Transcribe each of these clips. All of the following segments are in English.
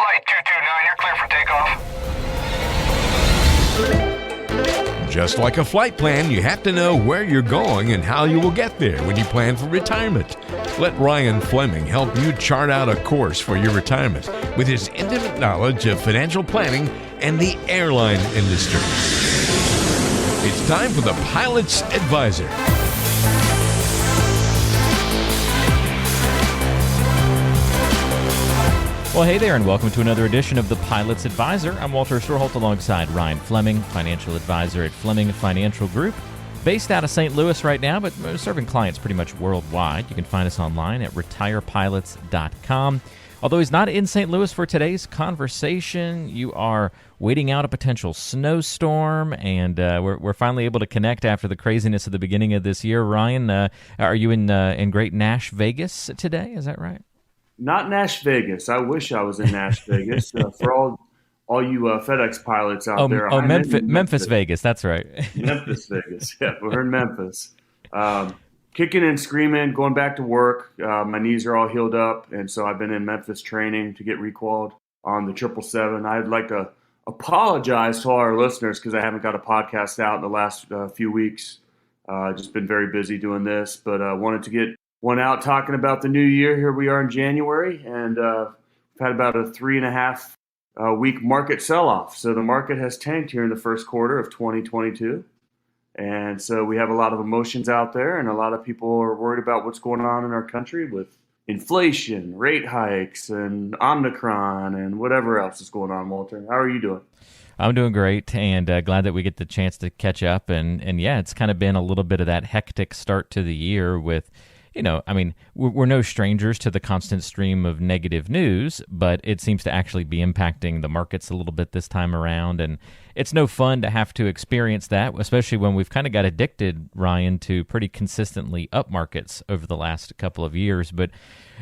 Flight 229, you're clear for takeoff. Just like a flight plan, you have to know where you're going and how you will get there when you plan for retirement. Let Ryan Fleming help you chart out a course for your retirement with his intimate knowledge of financial planning and the airline industry. It's time for the Pilot's Advisor. Well, hey there, and welcome to another edition of the Pilot's Advisor. I'm Walter Storholt alongside Ryan Fleming, financial advisor at Fleming Financial Group, based out of St. Louis right now, but serving clients pretty much worldwide. You can find us online at retirepilots.com. Although he's not in St. Louis for today's conversation, you are waiting out a potential snowstorm, and we're finally able to connect after the craziness of the beginning of this year. Ryan, are you in great Nash Vegas today? Is that right? Not Nash Vegas. I wish I was in Nash Vegas. For all you FedEx pilots out there. Memphis Vegas. That's right. Memphis Vegas. Yeah, we're in Memphis. Kicking and screaming, going back to work. My knees are all healed up, and so I've been in Memphis training to get requalified on the 777. I'd like to apologize to all our listeners because I haven't got a podcast out in the last few weeks. Just been very busy doing this, but wanted to get one out talking about the new year. Here we are in January, and we've had about a 3.5 week market sell-off. So the market has tanked here in the first quarter of 2022. And so we have a lot of emotions out there, and a lot of people are worried about what's going on in our country with inflation, rate hikes, and Omicron, and whatever else is going on. Walter, how are you doing? I'm doing great, and glad that we get the chance to catch up. And yeah, it's kind of been a little bit of that hectic start to the year with, we're no strangers to the constant stream of negative news, but it seems to actually be impacting the markets a little bit this time around. And it's no fun to have to experience that, especially when we've kind of got addicted, Ryan, to pretty consistently up markets over the last couple of years. But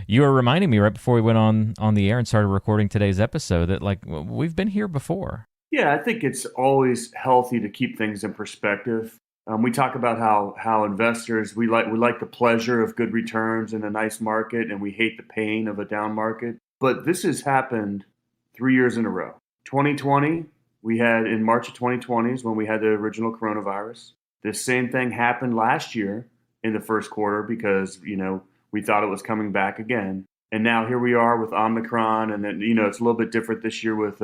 you were reminding me right before we went on the air and started recording today's episode that, we've been here before. Yeah, I think it's always healthy to keep things in perspective. We talk about how investors, we like the pleasure of good returns in a nice market, and we hate the pain of a down market. But this has happened 3 years in a row. 2020, we had in March of 2020 is when we had the original coronavirus. This same thing happened last year in the first quarter because, we thought it was coming back again. And now here we are with Omicron, and then, it's a little bit different this year with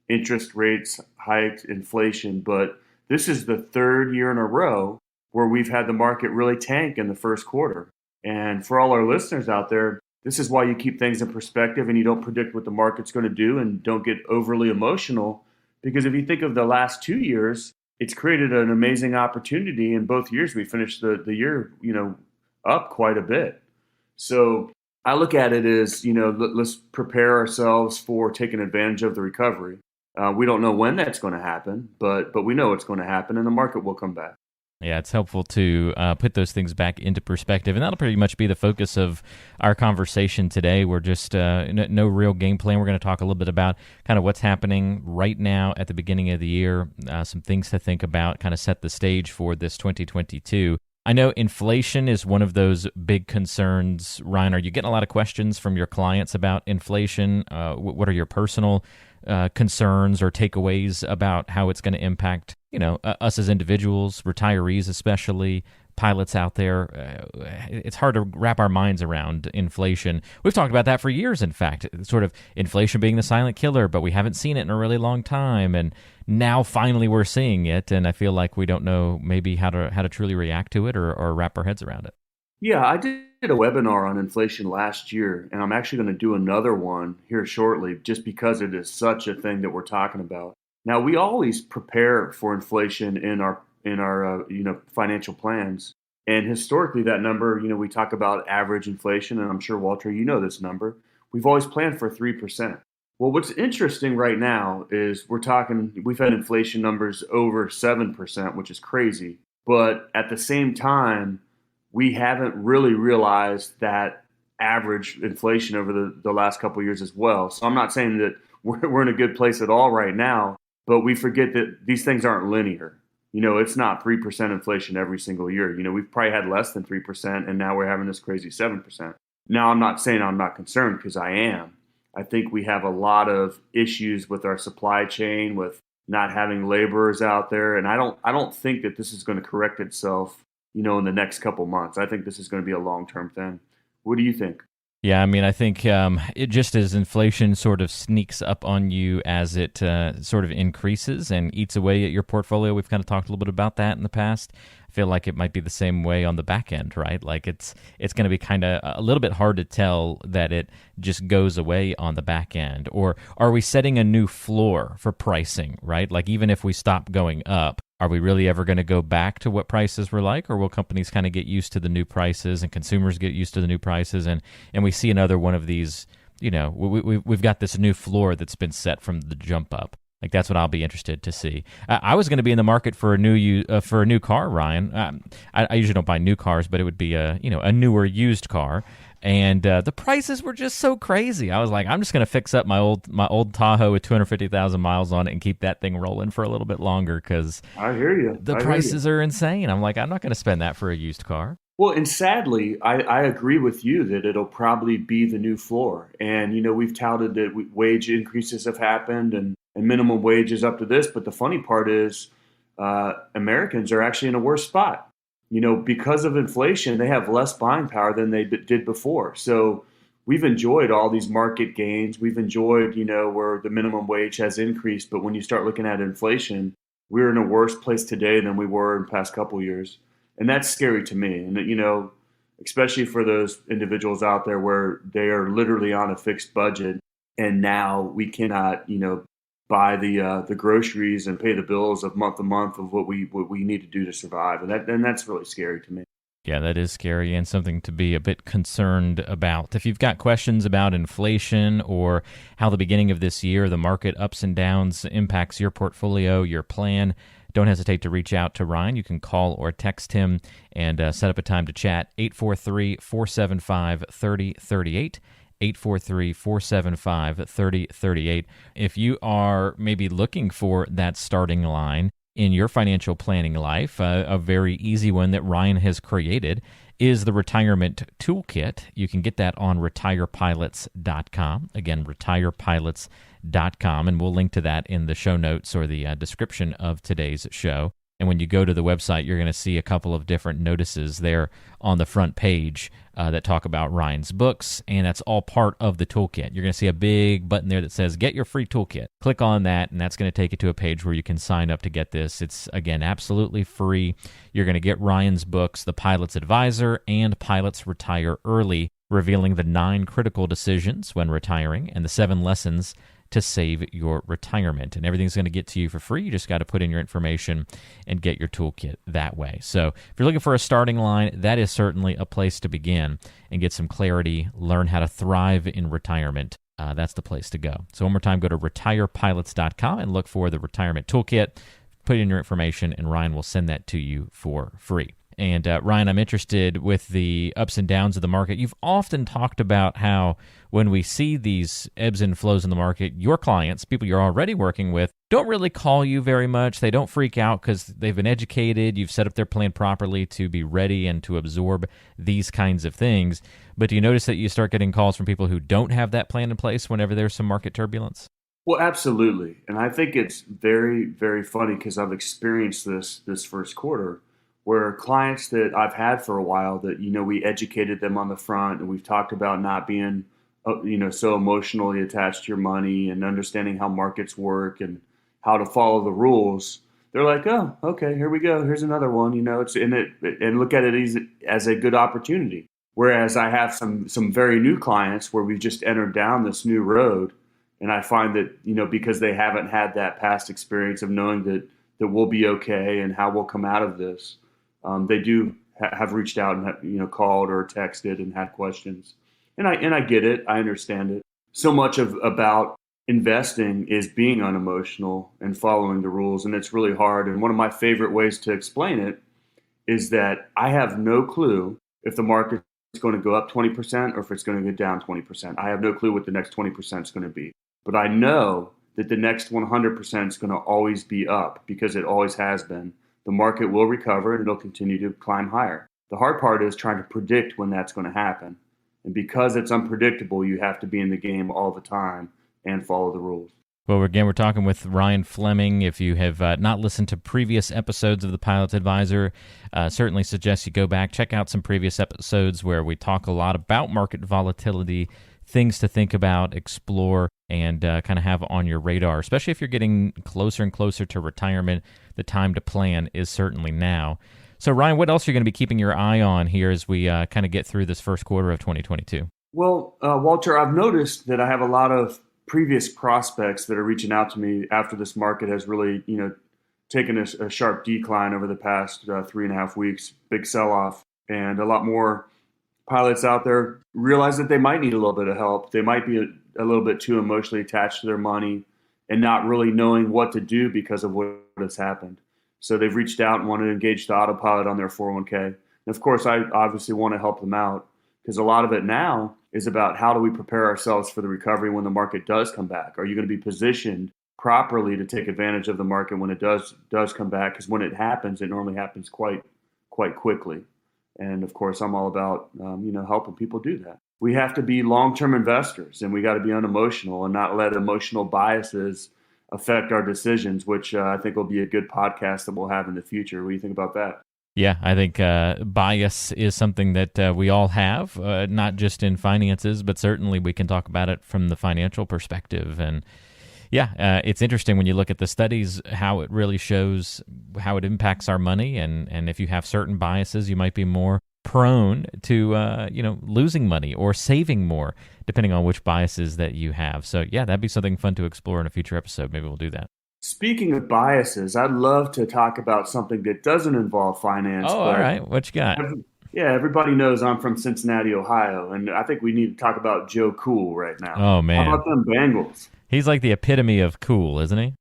interest rates hiked, inflation, but this is the third year in a row where we've had the market really tank in the first quarter. And for all our listeners out there, this is why you keep things in perspective and you don't predict what the market's going to do and don't get overly emotional. Because if you think of the last 2 years, it's created an amazing opportunity. In both years, we finished the year, up quite a bit. So I look at it as, let's prepare ourselves for taking advantage of the recovery. We don't know when that's going to happen, but we know it's going to happen, and the market will come back. Yeah, it's helpful to put those things back into perspective, and that'll pretty much be the focus of our conversation today. We're just no real game plan. We're going to talk a little bit about kind of what's happening right now at the beginning of the year, some things to think about, kind of set the stage for this 2022. I know inflation is one of those big concerns. Ryan, are you getting a lot of questions from your clients about inflation? What are your personal concerns or takeaways about how it's going to impact, us as individuals, retirees especially, pilots out there? It's hard to wrap our minds around inflation. We've talked about that for years, in fact, sort of inflation being the silent killer, but we haven't seen it in a really long time. And now finally we're seeing it, and I feel like we don't know maybe how to truly react to it or wrap our heads around it. Yeah, I did a webinar on inflation last year, and I'm actually going to do another one here shortly just because it is such a thing that we're talking about. Now, we always prepare for inflation in our financial plans. And historically, that number, we talk about average inflation, and I'm sure, Walter, you know this number. We've always planned for 3%. Well, what's interesting right now is we've had inflation numbers over 7%, which is crazy. But at the same time, we haven't really realized that average inflation over the last couple of years as well. So I'm not saying that we're in a good place at all right now, but we forget that these things aren't linear. It's not 3% inflation every single year. We've probably had less than 3%, and now we're having this crazy 7%. Now, I'm not saying I'm not concerned, because I am. I think we have a lot of issues with our supply chain, with not having laborers out there, and I don't think that this is going to correct itself, in the next couple months. I think this is going to be a long-term thing. What do you think? Yeah, I mean, I think it just as inflation sort of sneaks up on you as it sort of increases and eats away at your portfolio. We've kind of talked a little bit about that in the past. I feel like it might be the same way on the back end, right? Like it's going to be kind of a little bit hard to tell that it just goes away on the back end. Or are we setting a new floor for pricing, right? Like even if we stop going up, are we really ever going to go back to what prices were like, or will companies kind of get used to the new prices and consumers get used to the new prices, and we see another one of these, we've got this new floor that's been set from the jump up. Like that's what I'll be interested to see. I was going to be in the market for a new car, Ryan. I usually don't buy new cars, but it would be a newer used car. And the prices were just so crazy. I was like, I'm just going to fix up my old Tahoe with 250,000 miles on it and keep that thing rolling for a little bit longer because I hear you. The prices are insane. I'm like, I'm not going to spend that for a used car. Well, and sadly, I agree with you that it'll probably be the new floor. And, we've touted that wage increases have happened and minimum wage is up to this. But the funny part is Americans are actually in a worse spot. Because of inflation, they have less buying power than they did before. So we've enjoyed all these market gains. We've enjoyed, where the minimum wage has increased. But when you start looking at inflation, we're in a worse place today than we were in the past couple of years. And that's scary to me. And, especially for those individuals out there where they are literally on a fixed budget and now we cannot, buy the groceries and pay the bills of month to month of what we need to do to survive. And that's really scary to me. Yeah, that is scary and something to be a bit concerned about. If you've got questions about inflation or how the beginning of this year, the market ups and downs impacts your portfolio, your plan, don't hesitate to reach out to Ryan. You can call or text him and set up a time to chat. 843-475-3038. 843-475-3038. If you are maybe looking for that starting line in your financial planning life, a very easy one that Ryan has created is the Retirement Toolkit. You can get that on retirepilots.com. Again, retirepilots.com, and we'll link to that in the show notes or the description of today's show. And when you go to the website, you're going to see a couple of different notices there on the front page that talk about Ryan's books, and that's all part of the toolkit. You're going to see a big button there that says, Get Your Free Toolkit. Click on that, and that's going to take you to a page where you can sign up to get this. It's, again, absolutely free. You're going to get Ryan's books, The Pilot's Advisor and Pilots Retire Early, revealing the 9 critical decisions when retiring and the 7 lessons to save your retirement. And everything's going to get to you for free. You just got to put in your information and get your toolkit that way. So if you're looking for a starting line, that is certainly a place to begin and get some clarity, learn how to thrive in retirement. That's the place to go. So one more time, go to retirepilots.com and look for the Retirement Toolkit. Put in your information, and Ryan will send that to you for free. And Ryan, I'm interested with the ups and downs of the market. You've often talked about how when we see these ebbs and flows in the market, your clients, people you're already working with, don't really call you very much. They don't freak out because they've been educated. You've set up their plan properly to be ready and to absorb these kinds of things. But do you notice that you start getting calls from people who don't have that plan in place whenever there's some market turbulence? Well, absolutely. And I think it's very, very funny because I've experienced this first quarter where clients that I've had for a while that, we educated them on the front and we've talked about not being, so emotionally attached to your money and understanding how markets work and how to follow the rules. They're like, oh, okay, here we go. Here's another one, it's in it, and look at it as a good opportunity. Whereas I have some very new clients where we've just entered down this new road. And I find that, because they haven't had that past experience of knowing that we'll be okay and how we'll come out of this, they do have reached out and called or texted and had questions. And I get it. I understand it. So much about investing is being unemotional and following the rules. And it's really hard. And one of my favorite ways to explain it is that I have no clue if the market's going to go up 20% or if it's going to go down 20%. I have no clue what the next 20% is going to be. But I know that the next 100% is going to always be up because it always has been. The market will recover and it'll continue to climb higher. The hard part is trying to predict when that's going to happen. And because it's unpredictable, you have to be in the game all the time and follow the rules. Well, again, we're talking with Ryan Fleming. If you have not listened to previous episodes of the Pilot's Advisor, certainly suggest you go back, check out some previous episodes where we talk a lot about market volatility, things to think about, explore, and kind of have on your radar, especially if you're getting closer and closer to retirement. The time to plan is certainly now. So, Ryan, what else are you going to be keeping your eye on here as we kind of get through this first quarter of 2022? Well, Walter, I've noticed that I have a lot of previous prospects that are reaching out to me after this market has really, taken a sharp decline over the past 3.5 weeks, big sell-off, and a lot more pilots out there realize that they might need a little bit of help. They might be a little bit too emotionally attached to their money and not really knowing what to do because of what has happened. So they've reached out and want to engage the autopilot on their 401k. And of course, I obviously want to help them out because a lot of it now is about how do we prepare ourselves for the recovery when the market does come back? Are you going to be positioned properly to take advantage of the market when it does come back? Because when it happens, it normally happens quite quickly. And of course, I'm all about helping people do that. We have to be long-term investors, and we got to be unemotional and not let emotional biases affect our decisions, which I think will be a good podcast that we'll have in the future. What do you think about that? Yeah, I think bias is something that we all have, not just in finances, but certainly we can talk about it from the financial perspective. And yeah, it's interesting when you look at the studies, how it really shows how it impacts our money. And if you have certain biases, you might be more prone to, losing money or saving more, depending on which biases that you have. So yeah, that'd be something fun to explore in a future episode. Maybe we'll do that. Speaking of biases, I'd love to talk about something that doesn't involve finance. Oh, all right. What you got? Everybody knows I'm from Cincinnati, Ohio, and I think we need to talk about Joe Cool right now. Oh, man. How about them Bengals? He's like the epitome of cool, isn't he?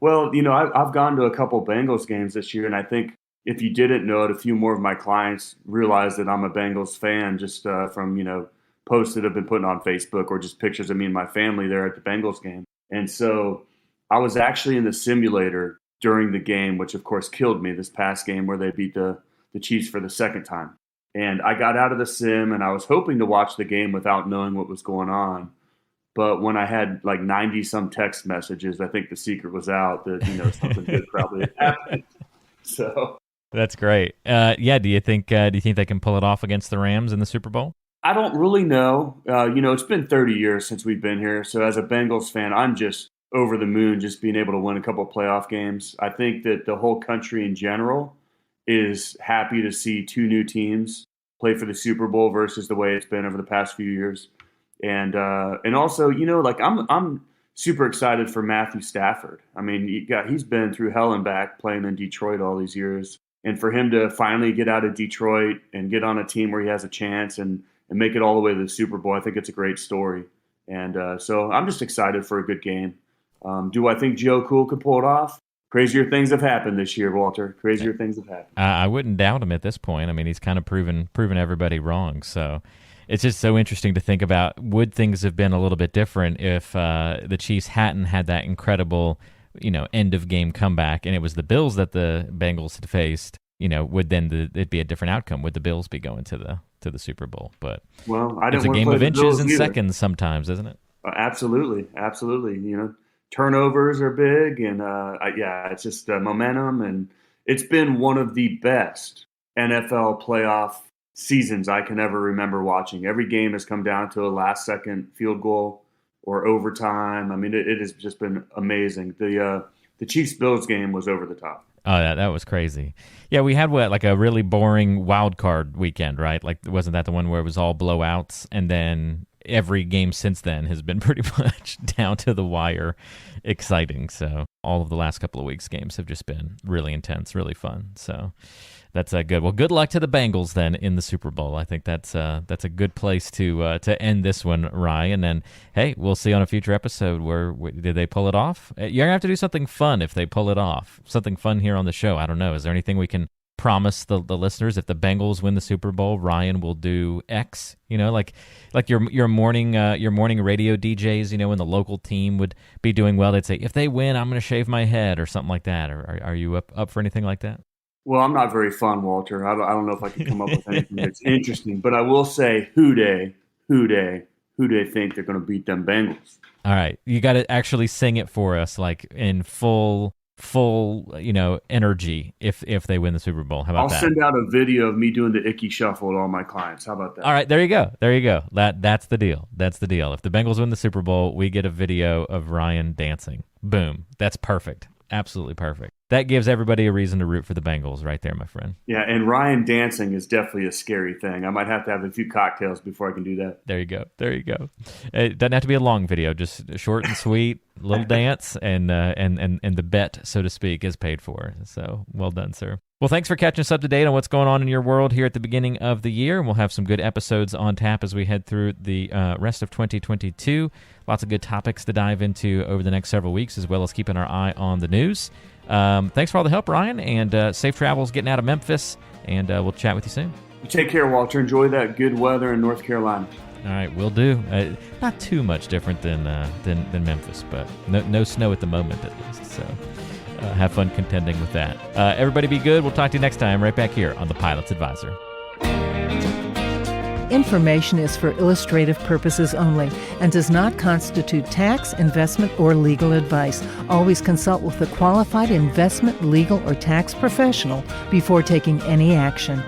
Well, I've gone to a couple Bengals games this year, and I think if you didn't know it, a few more of my clients realize that I'm a Bengals fan just from, posts that have been put on Facebook or just pictures of me and my family there at the Bengals game. And so I was actually in the simulator during the game, which of course killed me, this past game where they beat the Chiefs for the second time. And I got out of the sim and I was hoping to watch the game without knowing what was going on. But when I had like 90 some text messages, I think the secret was out that, something good probably had happened. So that's great. Do you think they can pull it off against the Rams in the Super Bowl? I don't really know. It's been 30 years since we've been here. So as a Bengals fan, I'm just over the moon just being able to win a couple of playoff games. I think that the whole country in general is happy to see two new teams play for the Super Bowl versus the way it's been over the past few years. And also, I'm super excited for Matthew Stafford. I mean, he's been through hell and back playing in Detroit all these years. And for him to finally get out of Detroit and get on a team where he has a chance and make it all the way to the Super Bowl, I think it's a great story. And so I'm just excited for a good game. Do I think Joe Cool could pull it off? Crazier things have happened this year, Walter. Crazier things have happened. I wouldn't doubt him at this point. I mean, he's kind of proven everybody wrong. So it's just so interesting to think about, would things have been a little bit different if the Chiefs hadn't had that incredible, end of game comeback, and it was the Bills that the Bengals had faced? Would then it be a different outcome? Would the Bills be going to the Super Bowl? But it's a game of inches and seconds sometimes, isn't it? Absolutely. Turnovers are big, and it's just momentum, and it's been one of the best NFL playoff seasons I can ever remember watching. Every game has come down to a last-second field goal or overtime. I mean, it has just been amazing. The Chiefs-Bills game was over the top. Oh, that was crazy. Yeah, we had like a really boring wild card weekend, right? Like, wasn't that the one where it was all blowouts, and then every game since then has been pretty much down to the wire exciting. So all of the last couple of weeks' games have just been really intense, really fun. So that's good. Well, good luck to the Bengals then in the Super Bowl. I think that's a good place to end this one, Ryan. And then, hey, we'll see on a future episode where did they pull it off? You're going to have to do something fun if they pull it off. Something fun here on the show. I don't know. Is there anything we can promise the listeners? If the Bengals win the Super Bowl, Ryan will do X, like your morning radio DJs, when the local team would be doing well, they'd say, if they win, I'm going to shave my head or something like that. Or are you up for anything like that? Well, I'm not very fun, Walter. I don't know if I can come up with anything that's interesting, but I will say, who they think they're going to beat them Bengals? All right, you got to actually sing it for us, like in full, energy. If they win the Super Bowl, how about that? I'll send out a video of me doing the icky shuffle to all my clients. How about that? All right, there you go. That's the deal. If the Bengals win the Super Bowl, we get a video of Ryan dancing. Boom. That's perfect. Absolutely perfect. That gives everybody a reason to root for the Bengals right there, my friend. Yeah, and Ryan dancing is definitely a scary thing. I might have to have a few cocktails before I can do that. There you go. It doesn't have to be a long video, just short and sweet, little dance, and the bet, so to speak, is paid for. So well done, sir. Well, thanks for catching us up to date on what's going on in your world here at the beginning of the year. And we'll have some good episodes on tap as we head through the rest of 2022. Lots of good topics to dive into over the next several weeks, as well as keeping our eye on the news. Thanks for all the help, Ryan, and safe travels getting out of Memphis, and we'll chat with you soon. Take care, Walter. Enjoy that good weather in North Carolina. All right, will do. Not too much different than Memphis, but no snow at the moment, at least. So have fun contending with that. Everybody be good. We'll talk to you next time right back here on The Pilot's Advisor. Information is for illustrative purposes only and does not constitute tax, investment, or legal advice. Always consult with a qualified investment, legal, or tax professional before taking any action.